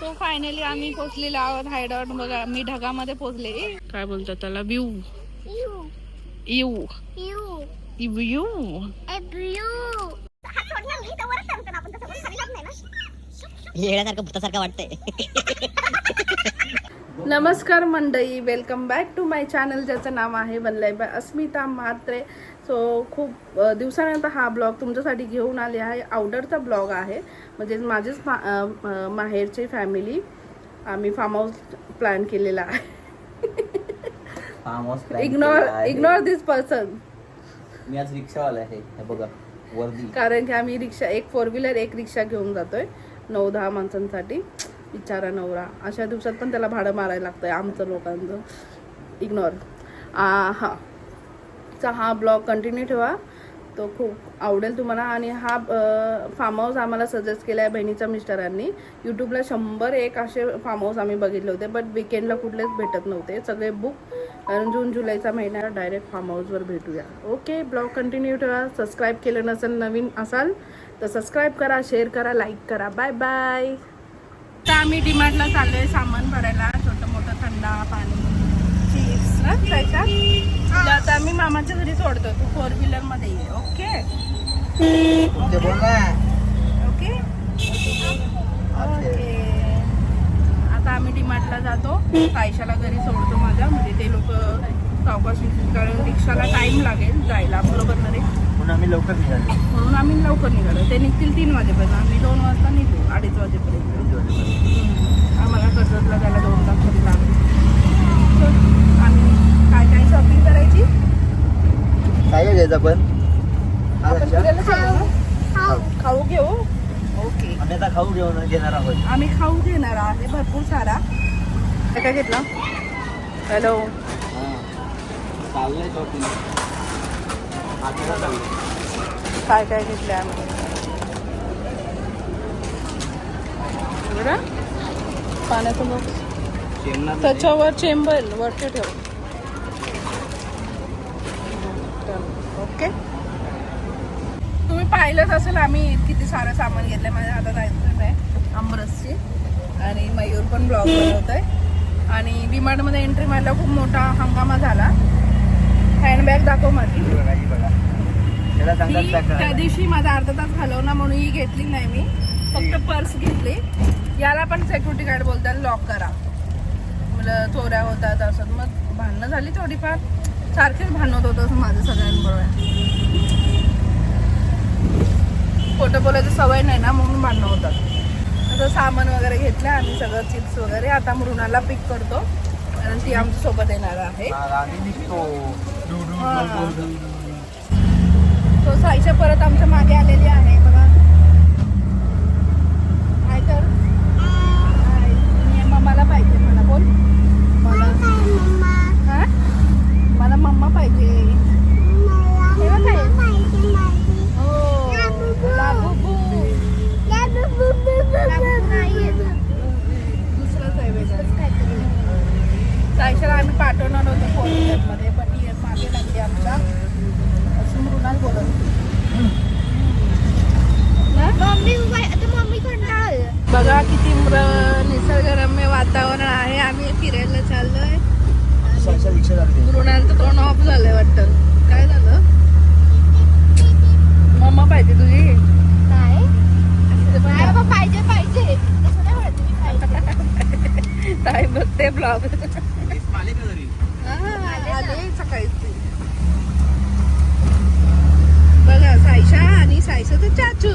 So finally आम्ही पोहोचलेलो आहोत हायडॉट. बघा मी ढगामध्ये पोहोचले. काय बोलतात त्याला? व्ह्यू यू यू यू यू. येण्यासारखं भूतासारखं वाटतंय. नमस्कार मंडळी, welcome back to my channel ज्याचं नाव आहे one life by Asmita Mhatre. So खूप दिवसानंतर हा ब्लॉग तुमच्यासाठी घेऊन आले आहे. आउटडोरचा ब्लॉग आहे, म्हणजे माझेच माहेरची फॅमिली आम्ही फार्म हाऊस प्लॅन केलेला आहे. इग्नोर दिस पर्सन. मी आज रिक्षावाला आहे, हे बघा वर्दी. कारण की आम्ही रिक्षा, एक 4 व्हीलर एक रिक्षा घेऊन जातोय 9-10 माणसांसाठी. बिचारा नवरा, अशा दिवसात पण त्याला भाडं मारायला लागतंय आमचं लोकांचं. इग्नोर. हा ब्लॉग कंटिन्यू ठेवा, तो खूप आवडेल तुम्हाला. आणि हा फार्म हाऊस आम्हाला सजेस्ट केला आहे बहिणीच्या मिस्टरांनी. यूट्यूबला 101 असे फार्म हाऊस आम्ही बघितले होते, बट विकेंडला कुठलेच भेटत नव्हते, सगळे बुक. कारण जून-जुलैचा महिना डायरेक्ट फार्म हाऊसवर भेटूया. ओके, ब्लॉग कंटिन्यू ठेवा. सबस्क्राईब केलं नसेल, नवीन असाल तर सबस्क्राईब करा, शेअर करा, लाईक करा. Bye bye. तर आम्ही डीमार्टला चाललोय सामान भरायला, छोटं मोठं थंडा पाणी, चिप्स ना खायचा. तुला आता आम्ही मामाच्या घरी सोडतो, तू 4 व्हीलर मध्ये ये. Okay okay okay. आता आम्ही डीमार्टला जातो, सायशाला घरी सोडतो माझ्या, म्हणजे ते लोक सावकाश, कारण रिक्षाला टाइम लागेल जायला, बरोबर ना रे? म्हणून आम्ही लवकर निघालो. म्हणून आम्ही लवकर निघालो. ते निघतील 3 वाजेपर्यंत, आम्ही 2 वाजता निघू, 2:30 वाजेपर्यंत. आम्हाला कर्जतला जायला 2 तास तरी लागेल. आम्ही काय काय शॉपिंग करायची, काय घ्यायचं पण आपण फिरायला चाललो ना, खाऊ घेऊ. ओके, आम्ही आता खाऊ घेणार आहोत. आम्ही खाऊ घेणार आहे भरपूर सारा. काय काय घेतला? हॅलो, चाललंय शॉपिंग. काय काय घेतलं आम्ही बरं? पाण्याचं बॉक्स, त्याच्यावर चेंबर वरती ठेव. ओके, तुम्ही पाहिलंच असेल आम्ही किती सारं सामान घेतलंय. माझ्या हातात आहे आमरसची, आणि मयूर पण ब्लॉग बनवत आहे. आणि डीमार्टमध्ये एंट्री मारला, खूप मोठा हंगामा झाला. हँडबॅग दाखव माझी. त्या दिवशी माझा अर्धा तास घालवला म्हणून ही घेतली नाही मी, फक्त पर्स घेतली. याला पण सिक्युरिटी गार्ड बोलतात लॉक करा, मला चोऱ्या होतात असं. मग भांडणं झाली थोडीफार, सारखेच भांडत होतं असं माझं सगळ्यांबरोबर. खोटं बोलायची सवय नाही ना, म्हणून भांडणं होतात. असं सामान वगैरे घेतलं आम्ही, सगळं चिप्स वगैरे. आता मृणाला पिक करतो, कारण ती आमच्या सोबत येणार आहे. तो सायशा परत आमच्या मागे आलेली आहे बघा. काय कर, मम्माला पाहिजे, मला बोल. मला हा, मला मम्मा पाहिजे. दुसरंच आहे वेगळं काहीतरी. सायशाला आम्ही पाठवणार होतो 4 व्हीलरमध्ये, पण ही मागे लागली आमच्या. असं मृणाल बोलत बघा किती निसर्गरम्य वातावरण आहे. आम्ही फिरायला चाललोय. मृणालचं तोंड ऑफ झालंय वाटतं. काय झालं? मम्मा पाहिजे तुझी? काय बघते ब्लॉग आले सकाळी. बघा सायशा आणि सायशाचं चाचू.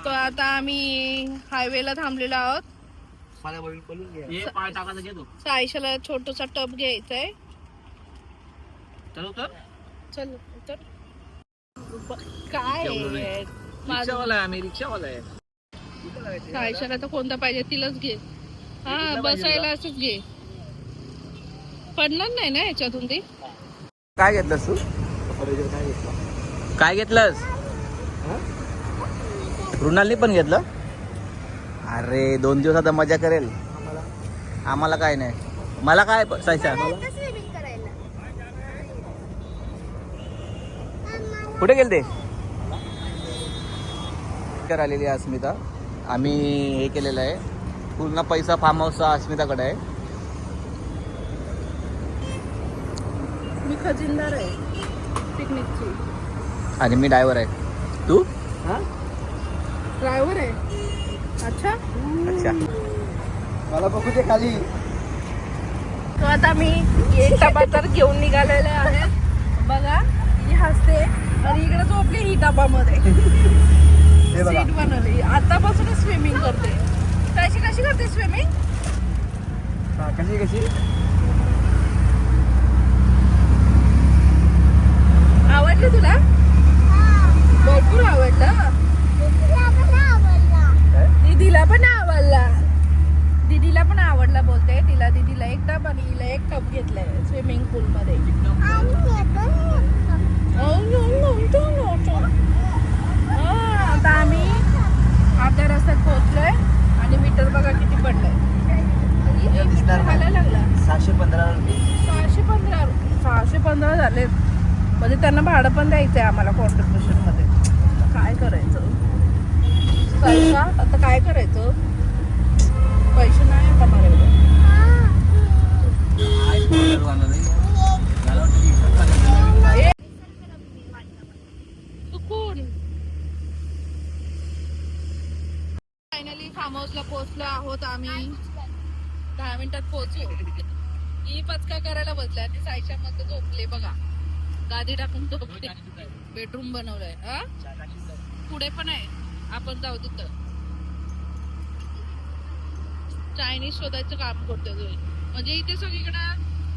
तो आता आम्ही हायवेला थांबलेलो आहोत. सायशाला छोटसा टब घ्यायचाय. चल उतर. काय आम्ही रिक्षावाला आहे. सायशाला तर कोणता पाहिजे तिलाच घे. हा, बसायला असंच घे, पडणार नाही ना याच्यातून ती. काय घेतलंस तू? काय घेतलंस? रुणालनी पण घेतलं. अरे 2 दिवस आता मजा करेल. आम्हाला काय नाही. मला काय सायशा? कुठे गेलते? करायला आलेली आहे अस्मिता. आम्ही हे केलेलं आहे, पूर्ण पैसा फार्म हाऊसचा अस्मिताकडे आहे. मी खजिनदार आहे पिकनिकची. आणि मी ड्रायव्हर आहे. तू ड्रायव्हर आहे. अच्छा अच्छा. मला बघू दे खाली. तो आता मी एक डबा तर घेऊन निघालेले आहे. बघा ही हसते आणि इकडे झोपली ही डबामध्ये. हे बघा. सीट बनवली. आतापासूनच स्विमिंग करते. कशी कशी करते स्विमिंग? कशी कशी आवडली तुला? भरपूर आवडलं. दीदीला पण आवडला. दीदीला पण आवडला बोलते. तिला दीदीला एक टब आणि हिला एक टब घेतलाय स्विमिंग पूल मध्ये. आता आम्ही अर्ध्या रस्त्यात पोहोचलोय आणि मीटर बघा किती पडलंय. खायला लागला 615 615 झाले. म्हणजे त्यांना भाडं पण द्यायचंय आम्हाला कॉन्ट्रिब्युशन मध्ये. काय करायचं पैसा आता? काय करायचं? पैसे नाही आता माझ्याकडे. फायनली फार्म हाऊसला पोहोचलो आहोत आम्ही. 10 मिनिटात पोहोचू. ही पचका करायला बसल्या आणि साईच्या मध्ये झोपले बघा. गादी टाकून झोपले. बेडरूम बनवलंय. पुढे पण आहे. आपण जाऊ तिथं. चायनीज शोधायचं काम करतोय. म्हणजे इथे सगळीकडे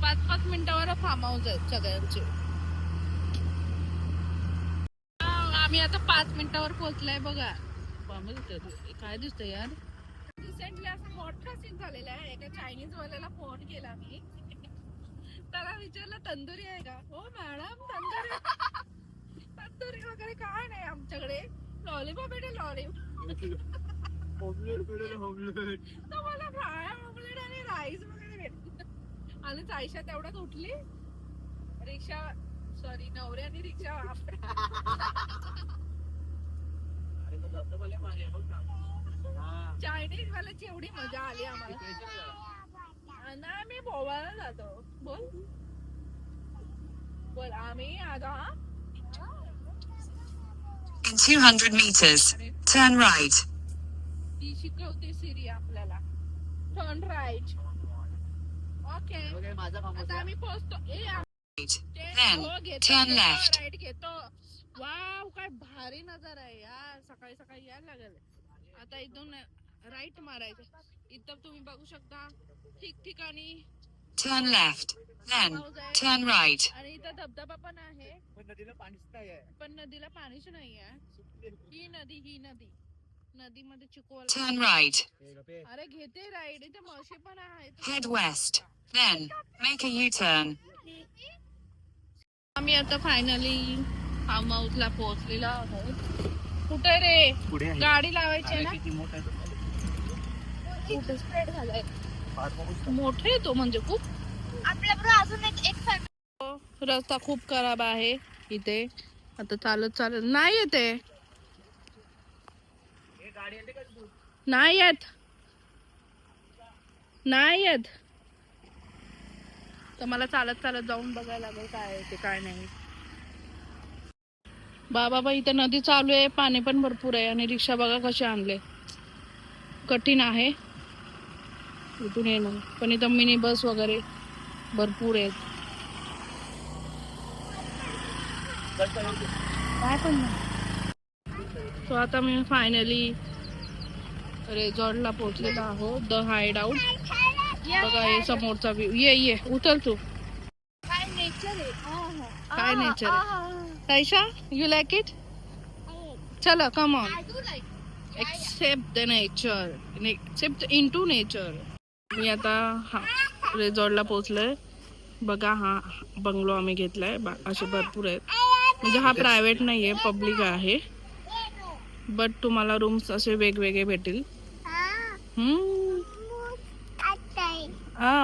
5-5 मिनिटावर फार्म हाऊस आहेत सगळ्यांचे. आम्ही आता 5 मिनिटावर पोहोचलाय बघा. काय दिसतंय यार. रिसेंटली असा मोठा सीन झालेला आहे. एका चायनीज वाल्याला फोन केला मी. त्याला विचारलं तंदुरी आहे का? हो मॅडम तंदुरी. तंदुरी वगैरे काय नाही आमच्याकडे. लॉलीपॉप भेटेल. लॉलीपॉप तर मला फ्राय ऑमलेट आणि राईस वगैरे भेटलं. आणि साईशा तेवढ्यात उठली. रिक्षा सॉरी नवऱ्याने रिक्षा चायनीज वाल्याची एवढी मजा आली आम्हाला. नाही मी बोवायला जातो. बोल बोल. आम्ही आता In 200 meters, turn right. ती शिकवते सिरी आपल्याला. Turn right. ओके आता आम्ही पोहोचतो. Then, turn left. राईट घेतो. वाव काय भारी नजारा आहे यार. सकाळी सकाळी यायला लागेल. आता इथून राईट मारायचं. इथं तुम्ही बघू शकता ठिकठिकाणी. Turn left. Then, turn right. आणि इथं धबधबा पण आहे. पण नदीला पाणीच नाही आहे. पण नदीला पाणीच नाही आहे. ही नदी नदीमध्ये चिखल. Turn right. अरे घेते राईड. इथे म्हशी पण आहेत. Head west. Then, make a U-turn. आम्ही आता फायनली फार्म हाऊसला पोहोचलेलो आहोत. कुठे रे? पुढे आहे. गाडी लावायची आहे ना. किती मोठा आहे तो. कुठे स्प्रेड झालाय. फार मोठा. मोठे आहे तो म्हणजे खूप. आपल्याबरोबर अजून एक रस्ता खूप खराब आहे इथे. आता चालत नाही येते. नाही येत. तर मला चालत जाऊन बघायला लागेल काय आहे ते काय नाही. बाबा इथे नदी चालू आहे. पाणी पण भरपूर आहे. आणि रिक्षा बघा कशी आणले. कठीण आहे इथून येणं. पण इथं मिनी बस वगैरे भरपूर आहेत. काय पण नाही. सो आता मी फायनली रिसॉर्टला पोहोचलेलो आहोत. The hide out. बघा हे समोरचा व्ह्यू. ये उचल तू. काय नेचर आहे. काय नेचर आहे. Taisha you like it? चलो come on. Accept the nature. Accept into nature. मी आता रिसॉर्टला पोहोचलोय. बघा हा बंगलो आम्ही घेतलाय. असे भरपूर आहेत. म्हणजे हा प्रायव्हेट नाहीये पब्लिक आहे. बट तुम्हाला रूम्स असे वेगवेगळे भेटतील.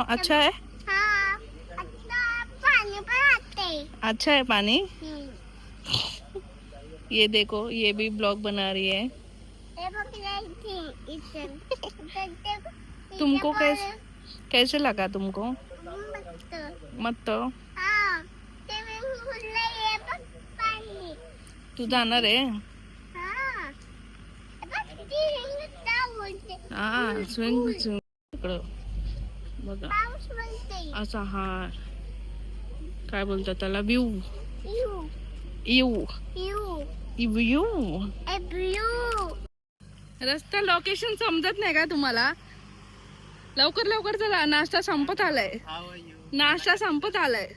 अच्छा है. अच्छा है पानी. ये देखो ये भी ब्लॉग बना रही है. तुमको कैसे लगा तुमको? मत तू जाणार आहे? हा स्विंग इकडं बघा असा हार काय बोलतात त्याला व्ह्यू यू रस्ता लोकेशन समजत नाही का तुम्हाला? लवकर लवकर चला, नाश्ता संपत आलाय. नाश्ता संपत आलाय,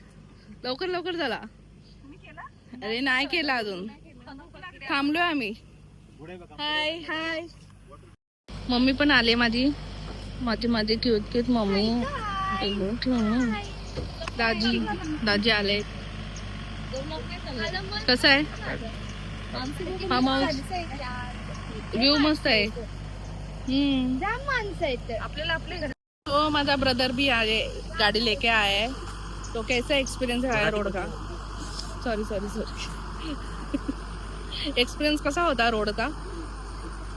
लवकर लवकर चला. अरे नाही केला अजून, थांबलोय आम्ही. हाय हाय मम्मी पण आले माझी माझी क्यूट मम्मी. दाजी आले. कसं आहे फार्म हाऊस? व्ह्यू मस्त आहे. तो माझा ब्रदर भी आए, गाड़ी लेके आया है. तो कैसा एक्सपीरियंस है रोड का? सॉरी एक्सपिरियन्स कसा होता रोड का?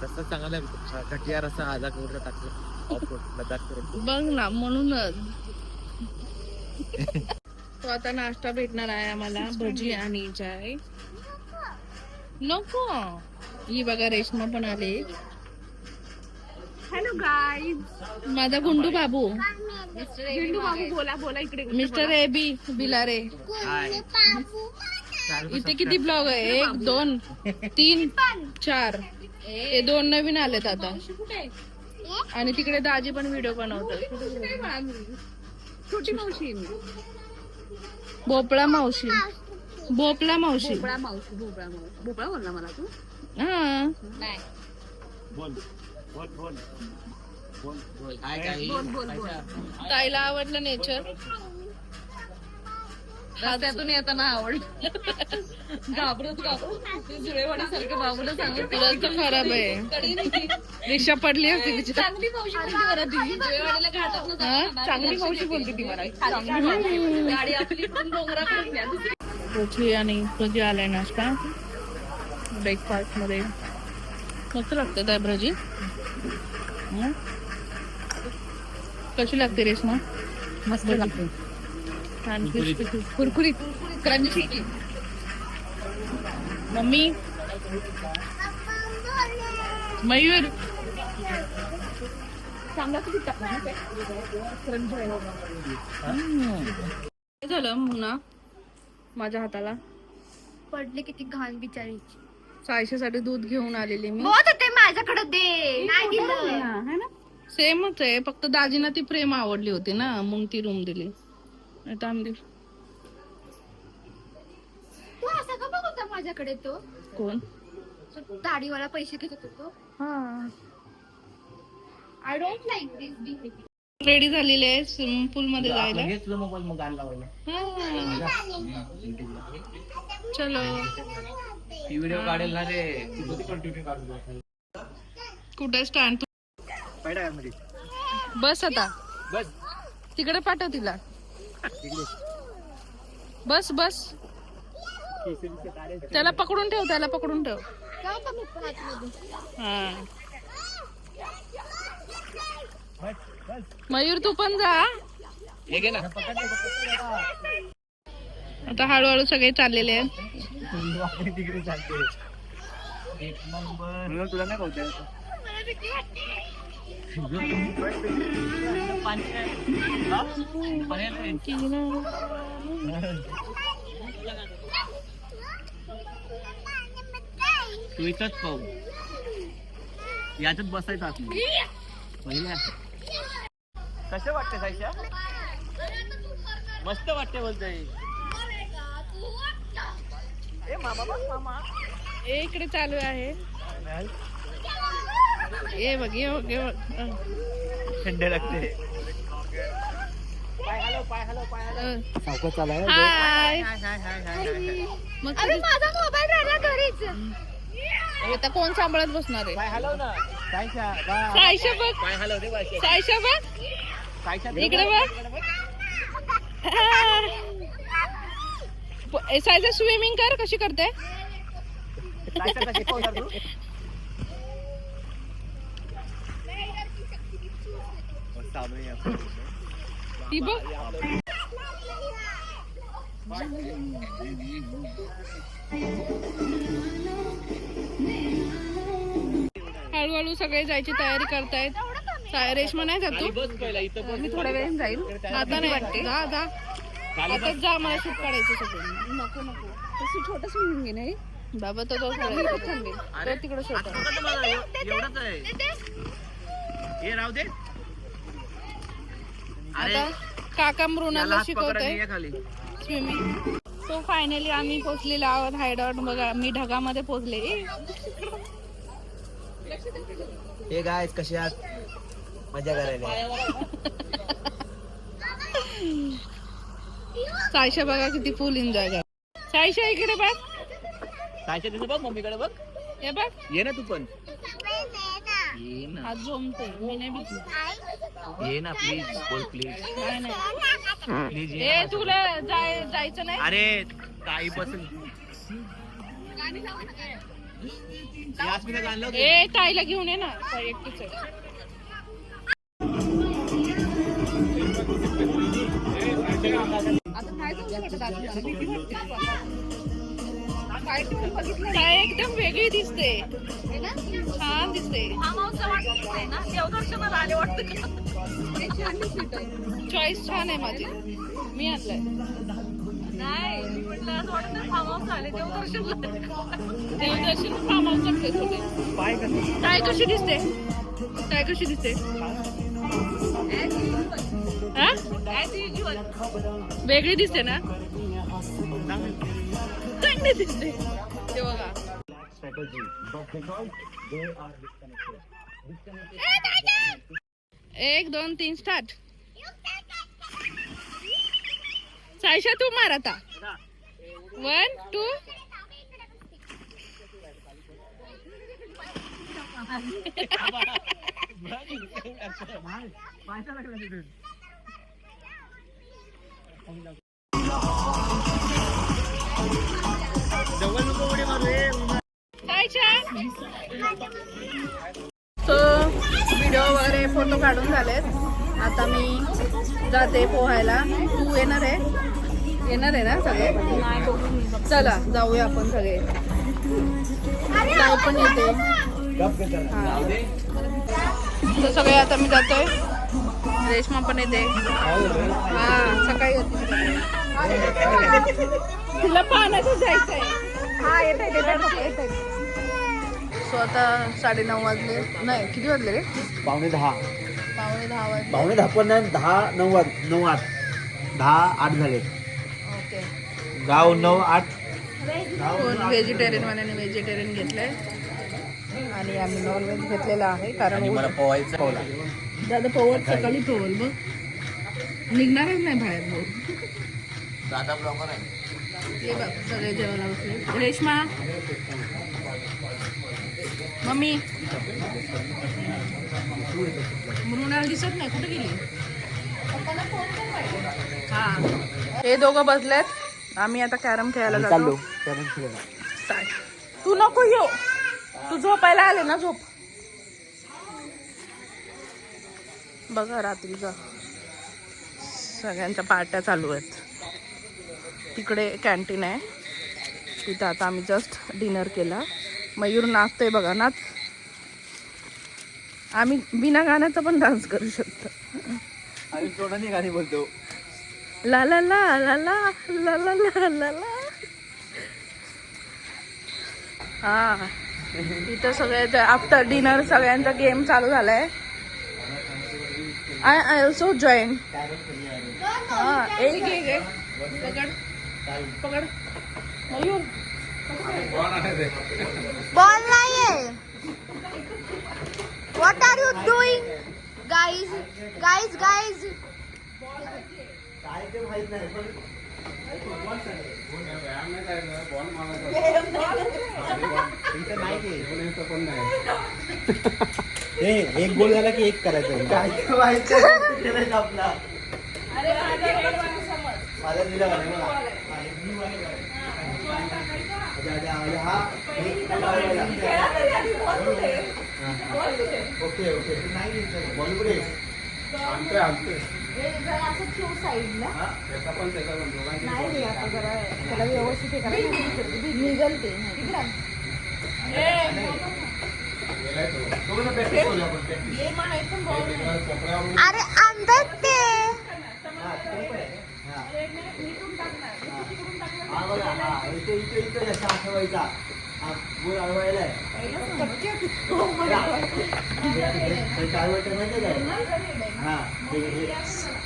रस्ता चांगला आहे, घटिया रस्ता आधा करून टाकलं ऑफ रोड लडाख पर्यंत. बघ ना म्हणूनच. तो आता नाश्ता भेटणार आहे आम्हाला, भजी आणि चाय. नको ही बघा रेश्मा पण आले. हॅलो गाईज, माझा गुंडू बाबू. बोला इकडे. Mister AB Bilare. इथे किती ब्लॉग आहे? 1 2 3 4. हे 2 नवीन आलेत आता. आणि तिकडे दाजी पण व्हिडिओ बनवतात. छोटी मावशी भोपळा मावशी. भोपळा मावशी. भोपळा बोलला मला तू? हा ताईला आवडलं नेचर. रस्त्यातून येताना आवडलं. घाबरत जुळेवाडी सारखं बाबूला सांगत रस्ता खराब आहे. रिक्षा पडली असती. चांगली मावशी बोलते ती मला. गाडी आपली पोचली आणि भजी आलाय नाश्ता ब्रेकफास्ट मध्ये. मस्त लागते काय भजी? कशी लागते रेश्मा? मस्त लागते, छान कुरकुरीत क्रंची. मम्मी मयूर काय झालं मुना? माझ्या हाताला पडले किती घाण बिचारीची. सायशासाठी दूध घेऊन आलेली मी. बहुत होते माझ्याकडे दे, नाही दिलं. सेमच आहे, फक्त दाजीना ती प्रेम आवडली होती ना, मग ती रूम दिली. तू असा का बघ होता माझ्याकडे? तो कोण? दाढीवाला पैसे घेत होता तो. हा I don't like this behaviour. Ready झालेली आहे स्विमिंग पूल मध्ये जायला. घेतलं मोबाईल मग गाण लावायला. चलो ती व्हिडिओ काढेल ना रे, ती कधी कंटिन्यू काढू. कुठे स्टँड? मध्ये बस आता बस तिकडे पाठव तिला. इकडे बस बस त्याला पकडून ठेव, त्याला पकडून ठेव. काय का मी आतमध्ये? हा मयूर तू पण जा. हे घे ना. आता हळूहळू सगळे चाललेले आहेत. तिकडे चालते. एक नंबर तुला नाही कळतंय. तू इथंच पाहू, याच्यात बसायचं आतमध्ये. पहिल्या कसं वाटतं सायशा? मस्त वाटते बोलतोय. ए मामा बघ मामा. ए इकडे चालू आहे. ए बघ ये बघ ये बघ. थंड लागते. पाय हलव पाय हलव पाय हलव. सावकाश चालाय. हाय मग अरे माझा मोबाईल राहिला घरीच. आता कोण सांभाळत बसणार आहे? पाय हलव ना सायशा. सायशा बघ, पाय हलव दे. सायशा बघ सायशा इकडे बघ. सायशा स्विमिंग कर. कशी करते? सायशा कशी पाहू ती बघ हळूहळू सगळे जायची तयारी करतायत. रेशमा नाही जात तू? मी थोड्या वेळाने जाईल. आता नाही वाटते. जा जा आताच जा, मला शूट काढायचं सगळं. नको नको तशी छोटं स्विमिंग घे नाही बाबा. तो तो थांबेल तो तिकडे छोटा. आता काका मृणाला शिकवतोय स्विमिंग. सो फायनली आम्ही पोहोचलेलो आहोत हायडॉट. बघा मी ढगामध्ये पोहोचले. हे गायस कसे आहात? मजा करायला. सायशा बघा किती फुल एन्जॉय कर. सायशा इकडे बघ. सायशा तिथे बघ, मम्मीकडे बघ. हे बघ ये ना तू पण. ये ना, आज झोमते. मी नाही भिजली. ये ना प्लीज. बोल प्लीज. नाही नाही प्लीज ए तुला जायचं नाही. अरे काही बसून ए ताईला घेऊन ये ना. ताई एकटीच आहे. आता नाही जाऊ शकत आतमध्ये. भीती वाटते. काय तुम्ही बघितलं? काय एकदम वेगळी दिसते. छान दिसते. देवदर्शनाला आले वाटतं. चॉईस छान आहे माझी. मी आणलंय. नाही मी म्हटलं असं वाटतं फार्म हाऊस आले. देवदर्शन फार्म हाऊस वाटते सगळे. काय कशी दिसते? काय कशी दिसते? हा? वेगळी दिसते ना? चांगली दिसते. ते बघा. 1 2 3 स्टार्ट. सायशा तू मार आता. 1 2. सो व्हिडिओ वगैरे फोटो काढून झालेत. आता मी जाते पोहायला. तू येणार आहे? येणार आहे ना सगळे? चला जाऊया आपण सगळे. ताई पण येते. तर सगळे आता मी जातोय. रेशमा पण येते. हा सकाळी येते. तिला पाण्यातच जायचंय. हा येते. सो आता 9:30 वाजले. नाही किती वाजले रे? 9:45. 9:45 वाजले. 9:45 पण नाही. 10:09 10:08 झाले. ओके. 9:08. कोण व्हेजिटेरियन वाल्याने व्हेजिटेरियन घेतलंय आणि आम्ही नॉनव्हेज घेतलेलं आहे. कारण मला पोहायचं. दादा पवल सकाळी पवल बघ निघणारच नाही बाहेर. बघ दादा ब्लॉगर आहे. ये बघ सगळे जेवायला बसले. रेशमा मम्मी मृणाल दिसत नाही. कुठे गेली? हा हे दोघं बसलेत. आम्ही आता कॅरम खेळायला जातो. चाल. तू नको येऊ. तू झोपायला आले ना. झोप. बघा रात्रीचा सगळ्यांच्या पार्ट्या चालू आहेत. तिकडे कॅन्टीन आहे. तिथं आता आम्ही जस्ट डिनर केला. मयूर नाचतोय बघा. नाच. आम्ही बिना गाण्याचा पण डान्स करू शकतो. आम्ही तोंडाने गाणी बोलतो. ला ला ला ला ला ला ला ला ला ला. हा इथं सगळे आफ्टर डिनर सगळ्यांचा गेम चालू झालाय. I also join. हा एक एक पकड पकड. मयूर बॉल नाहीये. What are you doing guys? Guys guys एक गोल झाला की एक करायचं. काय करायचं आपला. माझा दिला ओके ओके. बॉल पुढे नाही रे, आता जरा त्याला व्यवस्थित हे करायचं. निघल ते. अरे अंदाज ते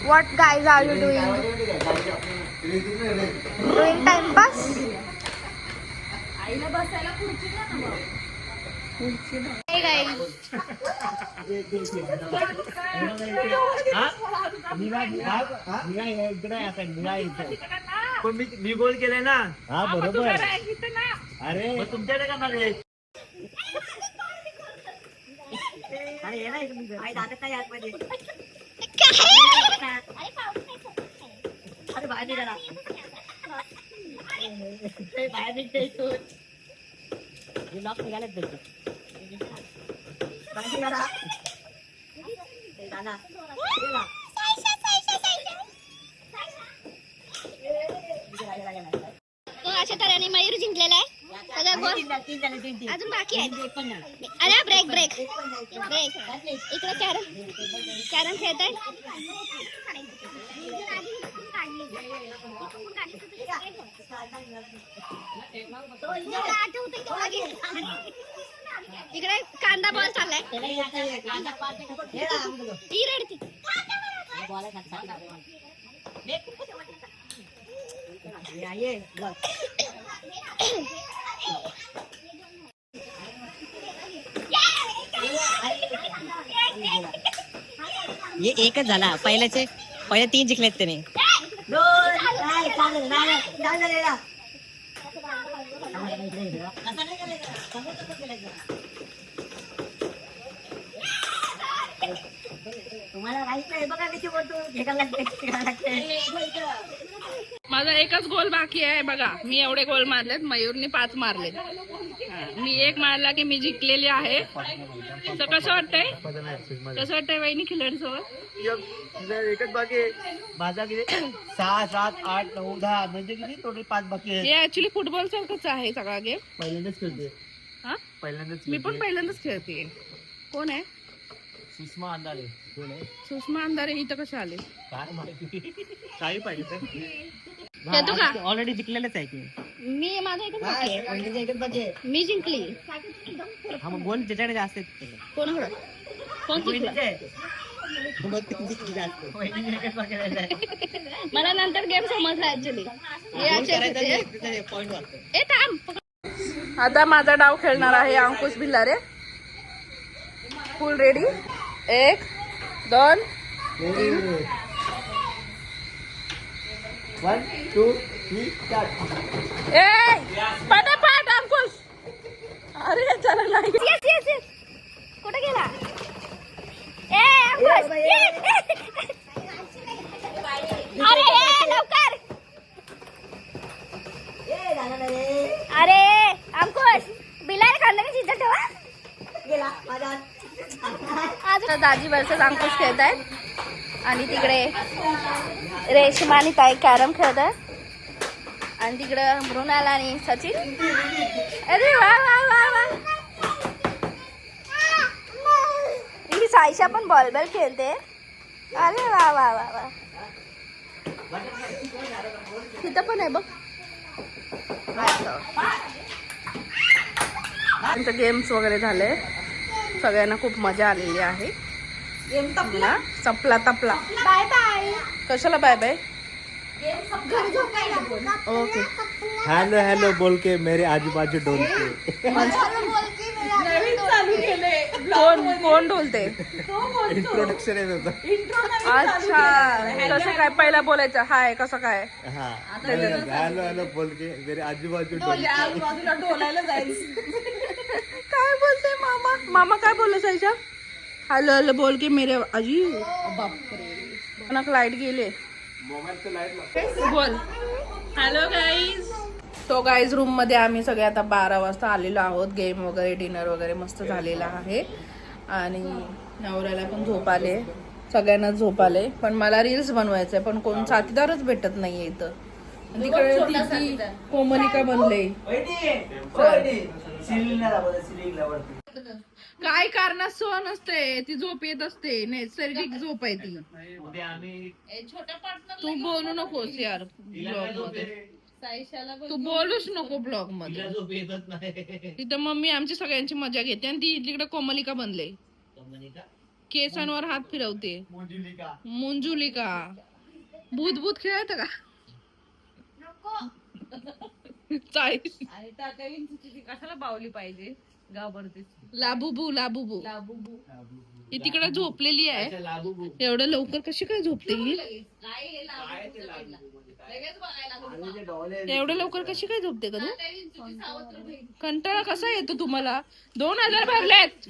What guys are you doing? Doing time pass? Hey guys. पण मी गोल केलंय ना. हा बरोबर. अरे मग तुमच्याकडे का मागे तो अशा तऱ्हेने मयूर जिंकलेला आहे. सगळं गोल अजून बाकी आहे. अरे ब्रेक ब्रेक ब्रेक. इकडे कॅरम खेळत आहे. इकडे कांदा बॉल चाललाय. ती रडते. ये एकच झाला. पहिले 3 जिंकलेत त्याने. माझा एकच गोल बाकी आहे बघा. मी एवढे गोल मारलेत, मयूरने 5 मारले. मी एक मारला की मी जिंकलेली आहे. तर कसं वाटतंय? कसं वाटतंय वहिनी खिलाडीसोबत? एकच बाकी आहे. माझा किती 6, 7, 8, 9, 10 म्हणजे किती टोटल 5 बाकी आहे. हे ऍक्च्युली फुटबॉल सारखंच आहे सगळा गेम. पहिल्यांदाच खेळते. हा पहिल्यांदाच मी पण पहिल्यांदाच खेळते. कोण आहे? सुषमा अंधारे. कोण आहे? सुषमा अंधारे इथं कसे आले? काय माहिती. काही पाहिजे खेळतो का? ऑलरेडी जिंकलेलंच आहे की. मी माझा एकच बाकी आहे. मी जिंकली. हा मग गोल ज्याच्याकडे जास्त आहेत. कोणाकडं? कोण जिंकलं? मला नंतर गेम समजला ऍक्च्युली. ए थांब. आता माझा डाव खेळणार आहे अंकुश भिल्लारे. फुल रेडी. 1 2 3. 1 2 3 4. ए पटापट अंकुश. अरे चला नाही. Yes. कुठे गेला? ए अंकुश. अरे लवकर. अरे अंकुश बिलाल खांद्याने चिंता ठेवा. आज दाजी वर्सेस अंकुश खेळत आहेत आणि तिकडे रेशमा आणि ताई कॅरम खेळत आहेत आणि तिकडे मृणाल आणि सचिन. अरे वा वा वा वा. ही साईशा पण बॉल खेळते. अरे वा वा वा वा. तिथं पण आहे बघ. त्यांचे गेम्स वगैरे झाले. सगळ्यांना खूप मजा आलेली आहे. तपला बाय बाय. कशाला बाय बाय? ओके. हेलो बोल के मेरे आजू बाजू डोलते. कोण डोलते? इंट्रोडक्शन आहे त्याचं. अच्छा कसं काय पहिला बोलायचं? हाय कसं काय? हेलो बोल के मेरे आजू बाजू डोलते. काय बोलते मामा? मामा काय बोललं साईच्या? हॅलो बोल के मेरे आजी. बापरे लाईट गेले. बोल हॅलो गाईज. तो गाईज रूम मध्ये आम्ही सगळे आता 12 वाजता आलेलो आहोत. गेम वगैरे डिनर वगैरे मस्त झालेला आहे आणि नवऱ्याला पण झोप आले. सगळ्यांना झोप आले. पण मला रील्स बनवायचे पण कोण साथीदारच भेटत नाहीये इथं. आणि तिकडे ती कोमलिका बनले. काय कारणास्तव नसते ती झोप येत असते. नैसर्गिक झोप आहे ती. तू बोलू नकोस यार ब्लॉग मध्ये. तू बोलूच नको ब्लॉग मध्ये. तिथं मम्मी आमची सगळ्यांची मजा घेते आणि ती तिकडे कोमलिका बनले. केसांवर हात फिरवते. मंजुलिका भूत भूत खेळायचं का? कशाला बावली पाहिजे गावभरती. लाबुबू लाबुबू ही तिकडे झोपलेली आहे. एवढं लवकर कशी काय झोपते ही? एवढं लवकर कशी काय झोपते का तू? कंटाळा कसा येतो तुम्हाला? 2000 भरलेत.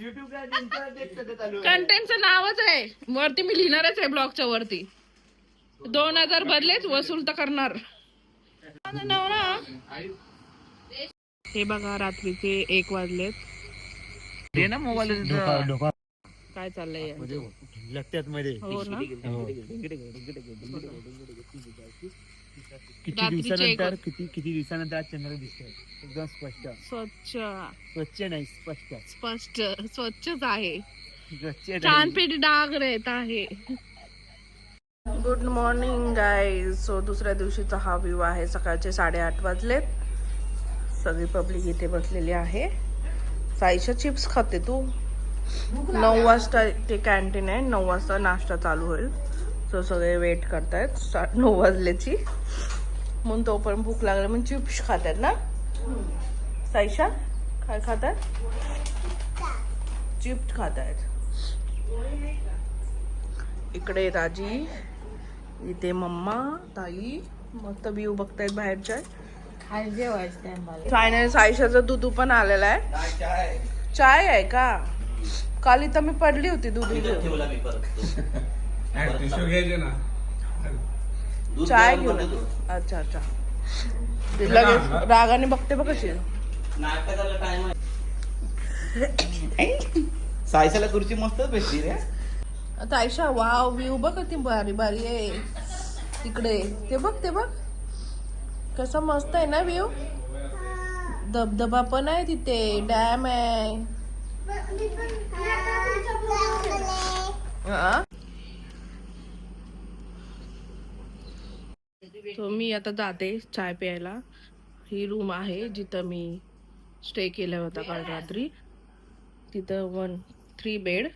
कंटेंटचं नावच आहे वरती. मी लिहिणारच आहे ब्लॉगच्या वरती. 2000 भरलेच वसूल तर करणार. हे बघा रात्रीचे 1 वाजलेत. दे ना मोबाईल. काय चाललंय लगत्यात मध्ये. हो ना. किती दिवसानंतर किती दिवसानंतर आज चंद्र दिसतोय एकदम स्पष्ट. स्वच्छ नाही स्पष्ट. स्वच्छच आहे. स्वच्छ छानपैकी डाग रहत आहे. Good morning guys. सो दुसऱ्या दिवशीचा हा व्ह्यू आहे. सकाळचे 8:30 वाजलेत. सगळी पब्लिक इथे बसलेली आहे. साईशा चिप्स खाते तू. 9 वाजता ते कॅन्टीन आहे. 9 वाजता नाश्ता चालू होईल. सो सगळे वेट करतायत 9 वाजल्याची. म्हणून तो पण भूक लागली म्हणून चिप्स खातात ना. साईशा काय खातात? चिप्स खातायत. इकडे राजी, इथे मम्मा ताई मस्त व्ह्यू बघतायत बाहेरच्या. फायनली साईशाचा दूध पण आलेला आहे. चाय आहे का? काल इथं मी पडली होती दूध चाय घेऊन. अच्छा लगेच रागाने बघते बघ कशी. सायशाला खुर्ची मस्तच भेटली रे. आता आयशा वाव व्ह्यू बघ ती बारी बारी आहे तिकडे. ते बघ कसा मस्त आहे ना व्ह्यू. धबधबा पण आहे तिथे. डॅम आहे. तो मी आता जाते चाय प्यायला. ही रूम आहे जिथं मी स्टे केला होता काल रात्री. तिथं 3 बेड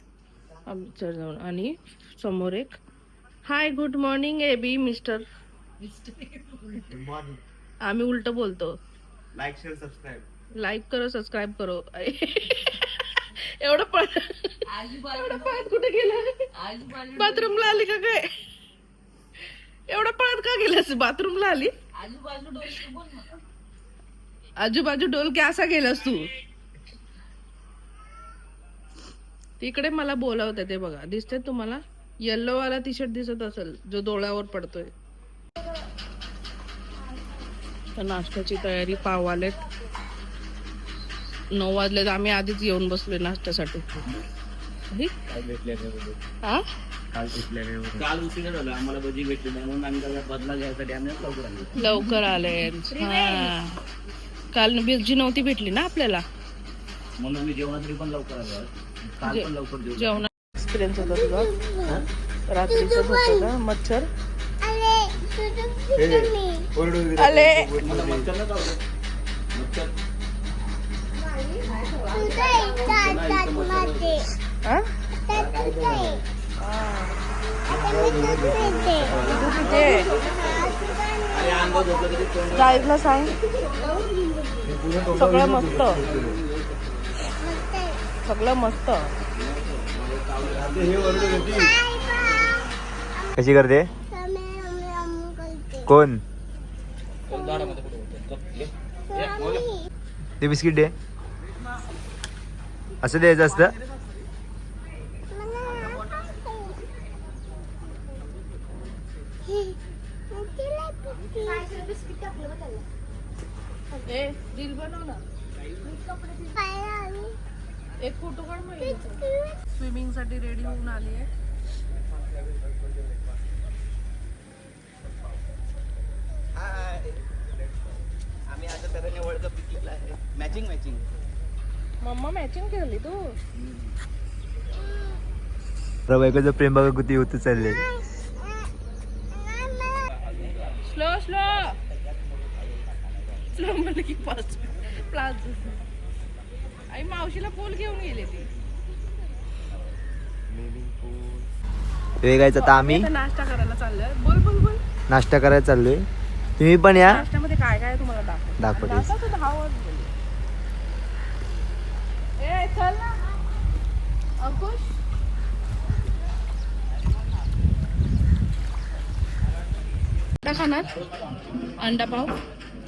आमचं जाऊन. आणि समोर एक hi good morning AB mister. आम्ही उलट बोलतो. Like share subscribe. लाईक करो सबस्क्राईब करो. एवढं पळत कुठे गेला? बाथरूमला आली का काय? एवढं पळत का गेलास? बाथरूमला आली? आजूबाजू डोल की असा गेलास तू? तिकडे मला बोलावते ते बघा. दिसते तुम्हाला? येल्लो वाला टी शर्ट दिसत असेल जो डोळ्यावर पडतोय. तर नाश्त्याची तयारी. पाव आलेत. 9 वाजले. आम्ही आधीच येऊन बसलोय नाश्त्यासाठी. काल उशिरा झालं आम्हाला. भजी भेटली नाही म्हणून आम्ही त्याला बदला घ्यायसाठी आम्ही लवकर आले. हा काल भजी नव्हती भेटली ना आपल्याला म्हणून मी जेवणातरी पण लवकर आलो. काल पण लवकर जेवण. एक्सपिरियन्स होता तुझा रात्रीचा झोपायचा? मच्छर आले. मच्छर ना चावलं. मच्छर जायला सांग. सगळं मस्त. सगळं मस्त. कशी करते? कोण? ते बिस्किट दे. असं द्यायचं असतं. रील बनव ना. एक फोटो काढ. स्विमिंग साठी रेडी होऊन आली आहे. आम्ही आता तऱ्हेने वर्ल्ड कप जिंकलेला आहे. मॅचिंग मम्मा मॅचिंग केली तू. बायकोचं प्रेम बघा किती होत चालले. स्लो स्लो स्लो म्हणलं की पाच प्लाझ. आई मावशीला पूल घेऊन गेले ती. वेगायचं आता आम्ही आता नाश्ता करायला चाललोय. बोल बोल बोल. नाश्ता करायला चाललोय. तुम्ही पण या. नाश्त्यामध्ये काय काय आहे तुम्हाला दाखवतेस. दाखव तू 10 वाजले. ए चल ना अंकुश. काय खाणार? अंडा पाव.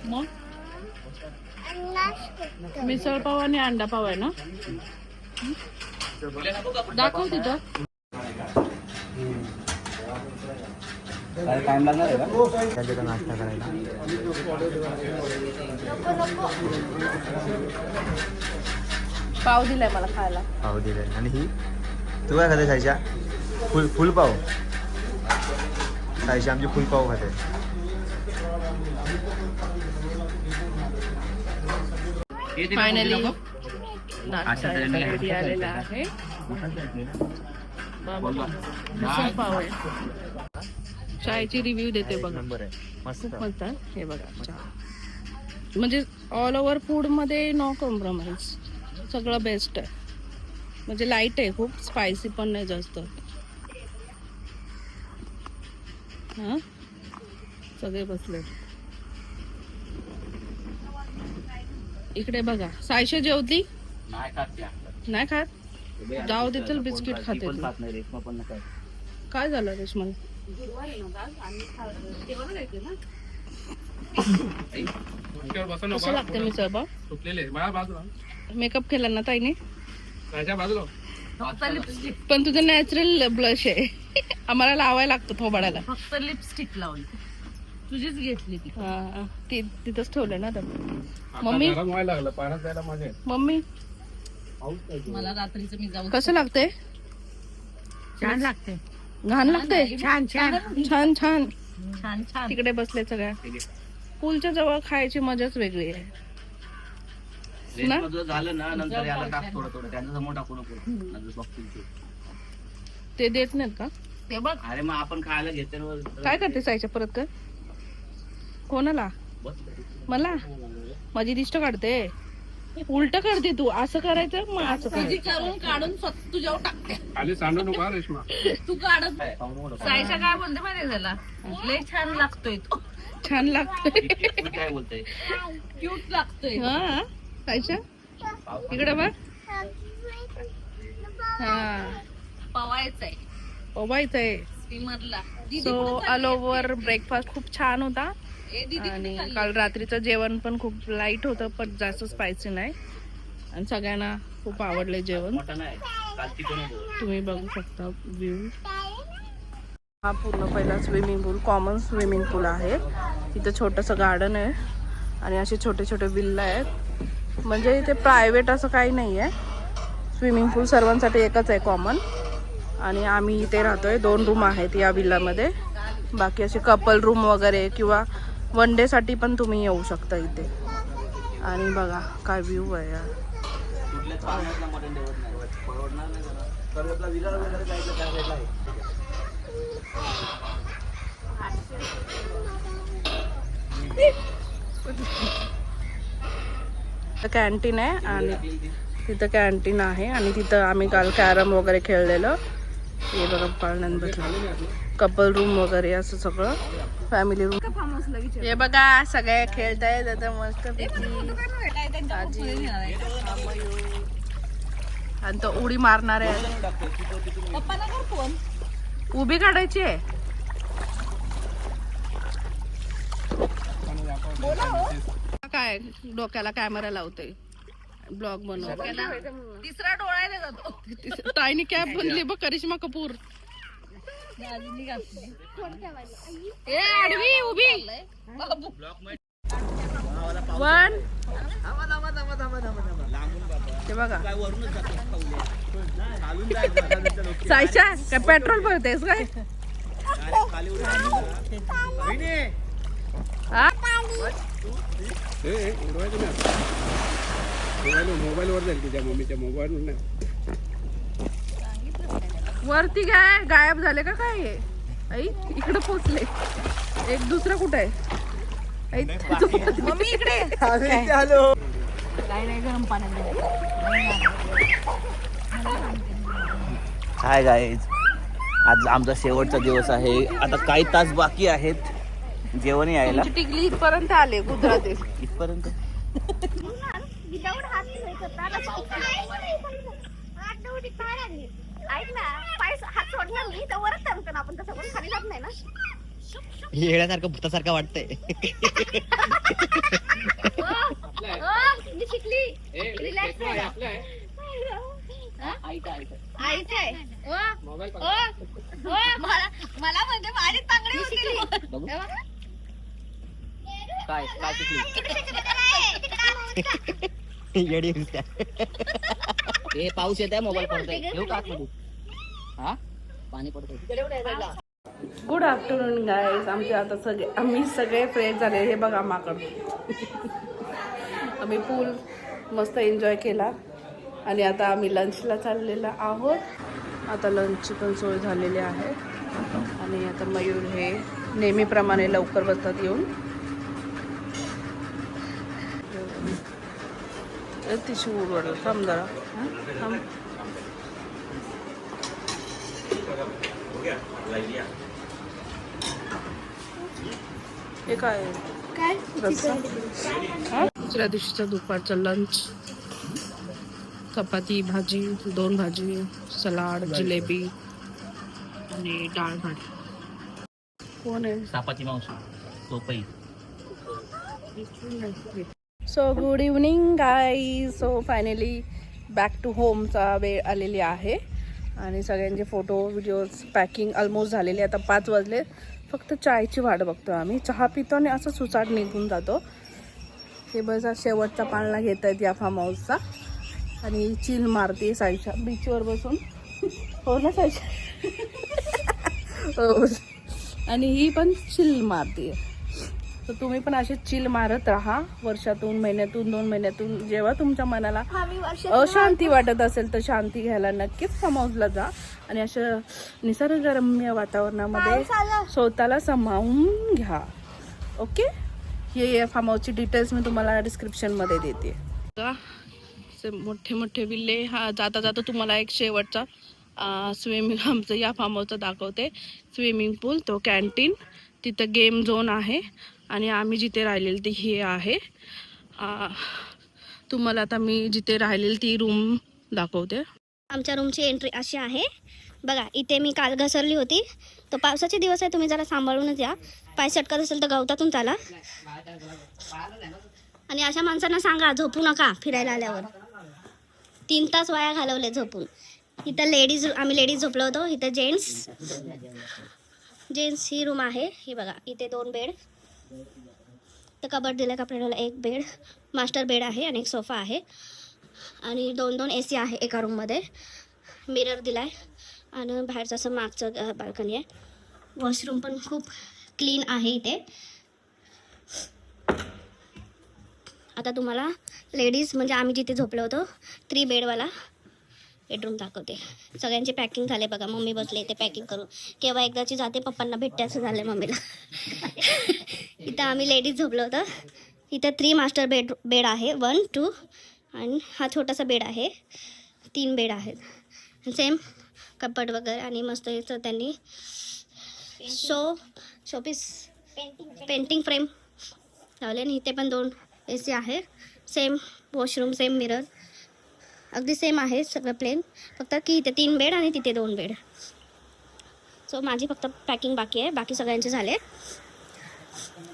मग मिसळ पाव आणि अंडा पाव आहे ना. दाखव तिथं. टाइम लागणार आहे का? त्यांचा नाश्ता करायला. पाव दिलाय मला खायला. पाव दिले. आणि ही तू काय खाते सायशा? फुल पाव. सायशा आमची फुल पाव खाते. फायनली नाश्ता रेडी आलेला आहे. बाबा मिसळ पाव आहे. चायची रिव्ह्यू देते बघा. नंबर आहे. मस्त. खूप मस्त आहे. हे बघा चहा. म्हणजे ऑल ओव्हर फूड मध्ये नो कॉम्प्रोमाइज. सगळं बेस्ट आहे. म्हणजे लाईट आहे खूप. स्पायसी पण नाही जास्त. हा सगळे बसले इकडे बघा. सायशा जेवती नाही खात. जाऊ दे चल बिस्किट खाते ती. काय झालं रेशमा? कसं लागते मिसळ पाव? मेकअप केला ना ताईने. पण तुझं नॅचरल ब्लश आहे. आम्हाला लावायला लागतो थोबाडाला. फक्त लिपस्टिक लावली. तुझीच घेतली ती. ती तिथंच ठेवलं ना. मम्मी मम्मी मला रात्रीचं मी जाऊ. कसं लागतंय? छान लागते. घाण लागतंय. छान छान छान छान. छान छान. तिकडे बसले सगळ्या. पूलच्या जवळ खायची मजाच वेगळी आहे ना. झालं ना नंतर याला टाक थोडं थोडं. त्यांच्या समोर टाकू नको. ते देत नाहीत का? ते बघ. अरे मग आपण खायला घेते. काय करते सायच्या परत कर. कोणाला? मला माझी दिष्ट काढते. उलट करते तू. असं करायचं मग असं तुझी करायचं. करून काढून स्वतः तुझ्यावर टाकते. खाली सांडू नको रेशमा. तू काढत. सायशा काय बोलते माहिती झाला. लय छान लागतोय तो. छान लागतोय. काय बोलते? क्यूट लागतोय. हा सायशा इकडे बघ. हा पवायचंय पवायचं आहे. स्टीमरला. सो ऑल ओव्हर ब्रेकफास्ट खूप छान होता. आणि काल रात्रीचं जेवण पण खूप लाईट होतं. पण जास्त स्पायसी नाही. आणि सगळ्यांना खूप आवडले जेवण. तुम्ही बघू शकता व्ह्यू. हा पूर्ण पहिला स्विमिंग पूल. कॉमन स्विमिंग पूल आहे. तिथं छोटंसं गार्डन आहे. आणि असे छोटे छोटे विल्ला आहेत. म्हणजे इथे प्रायव्हेट असं काही नाही आहे. स्विमिंग पूल सर्वांसाठी एकच आहे कॉमन. आणि आम्ही इथे राहतोय. 2 रूम आहेत या विल्लामध्ये. बाकी असे कपल रूम वगैरे किंवा वन डे साठी पण तुम्ही येऊ शकता इथे. आणि बघा काय व्ह्यू आहे यार. कॅन्टीन आहे. आणि तिथं कॅन्टीन आहे. आणि तिथं आम्ही काल कॅरम वगैरे खेळलेलं. हे बघा पाळण्यात बसलं. कपल रूम वगैरे असं सगळं. Family room. हे बघा सगळे खेळतायत आता मस्त. आणि तो उडी मारणार आहे. उभी काढायची आहे. काय डोक्याला कॅमेरा लावतोय. ब्लॉग बनव. तिसरा डोळ्याने जातो. ताईने कॅप बनली बघ. करिश्मा कपूर. ए आडवी उभी. 1 हे बघा. सायशा काय पेट्रोल भरतेस काय हा? मोबाईलवर जाईल तुझ्या मम्मीच्या मोबाईलवर नाही. वरती काय गायब झाले का काय हे? आई इकडे पोचले. एक दुसरं कुठं आहे? आई, मम्मी इकडे. हाय गाईज, आज आमचा शेवटचा दिवस आहे. आता काही तास बाकी आहेत जेवण यायला. तुमची टिकली इथपर्यंत आले गुजराती. इथपर्यंत ऐक ना, पाय हात सोडणार मी तर वरच थांबतो ना आपण, तसं पण खाली जात नाही ना. येण्यासारखं भूतासारखं वाटतंय. मी शिकली. रिलॅक्स आईचं आहे. मला म्हणजे माझी तांगडी शिकली. काय काय येडी नुसत्या. हे पाऊस येत आहे, मोबाईल पडतोय. घेऊ का आतमध्ये? हा पाणी पडतंय. Good afternoon guys. आम्ही सगळे फ्रेंड झाले. हे बघा माकड. आम्ही पूल मस्त एन्जॉय केला आणि आता आम्ही लंचला चाललेला आहोत. आता लंचची पण सोय झालेली आहे आणि आता मयूर हे नेहमीप्रमाणे लवकर बसतात येऊन. तिची उडवड थांब जरा. थांब. हे काय रस्सा. दुसऱ्या दिवशीचा दुपारचा लंच. चपाती, भाजी, 2 भाजी, सलाड, जिलेबी आणि डाळ भात. कोण आहे? सापाची मावशी सोपई. So good evening guys. So finally back to होमचा वेळ आलेली आहे आणि सगळ्यांचे फोटो व्हिडिओज पॅकिंग ऑलमोस्ट झालेली. आता 5 वाजले. फक्त चायची वाट बघतो आम्ही. चहा पितो आणि असं सुसाट निघून जातो. हे बस शेवटचा पाळणा घेत आहेत या फार्म हाऊसचा आणि चिल मारते सायशा बीचवर बसून. हो ना सायशा? हो. आणि ही पण चिल मारते. तर तुम्ही पण असे चिल मारत राहा वर्षातून, महिन्यातून, 2 महिन्यातून. जेव्हा तुमच्या मनाला अशांती वाटत असेल तर शांती घ्यायला नक्कीच फार्म हाऊसला जा आणि अशा निसर्गरम्य वातावरणामध्ये स्वतःला सामावून घ्या. ओके. हे फार्म हाऊसची डिटेल्स मी तुम्हाला डिस्क्रिप्शनमध्ये देते. मोठे मोठे विल्ले. हा जाता जाता तुम्हाला एक शेवटचा स्विमिंग आमचं या फार्म हाऊसचं दाखवते. स्विमिंग पूल, तो कॅन्टीन, तिथं गेम झोन आहे आणि आम्ही जिथे राहिलेली ती हे आहे. तुम्हाला आता मी जिथे राहिलेली ती रूम दाखवते. आमच्या रूमची एंट्री अशी आहे बघा. इथे मी काल घसरली होती. तर पावसाचे दिवस आहे, तुम्ही जरा सांभाळूनच या. पाय सटकत असेल तर गवतातून चाला. आणि अशा माणसांना सांगा झोपू नका फिरायला आल्यावर. 3 तास वाया घालवले झोपून. इथं आम्ही लेडीज झोपलो होतो. इथं जेंट्स ही रूम आहे. ही बघा, इथे 2 बेड. तर कबर्ड दिलं कपड्याला, 1 बेड, मास्टर बेड आहे आणि एक सोफा आहे आणि 2 AC आहे एका रूममध्ये. मिरर दिलाय आणि बाहेरचं असं मागचं बाल्कनी आहे. वॉशरूम पण खूप क्लीन आहे इथे. आता तुम्हाला लेडीज म्हणजे आम्ही जिथे झोपलो होतो 3 बेडवाला बेडरूम दाखवते. सगळ्यांचे पॅकिंग झाले बघा. मम्मी बसले इथे पॅकिंग करून. केव्हा एकदाची जाते पप्पांना भेटते असं झालं मम्मीला. इथं आम्ही लेडीज झोपलो होतो. इथं 3 मास्टर बेड आहे, 1, 2 आणि हा छोटासा बेड आहे. 3 बेड आहेत. सेम कपाट वगैरे आणि मस्त इथं त्यांनी शोपीस पेंटिंग फ्रेम लावले आणि इथे पण 2 AC आहे. सेम वॉशरूम, सेम मिरर, अगदी सेम आहे सगळं प्लेन. फक्त की इथे 3 बेड आणि तिथे 2 बेड. सो माझी फक्त पॅकिंग बाकी आहे, बाकी सगळ्यांचे झाले.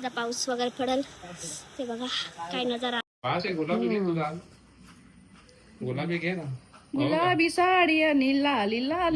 जर पाऊस वगैरे पडेल ते बघा काय नजारा. गुलाबी घे ना. गुलाबी साडी आणि लाली लाल.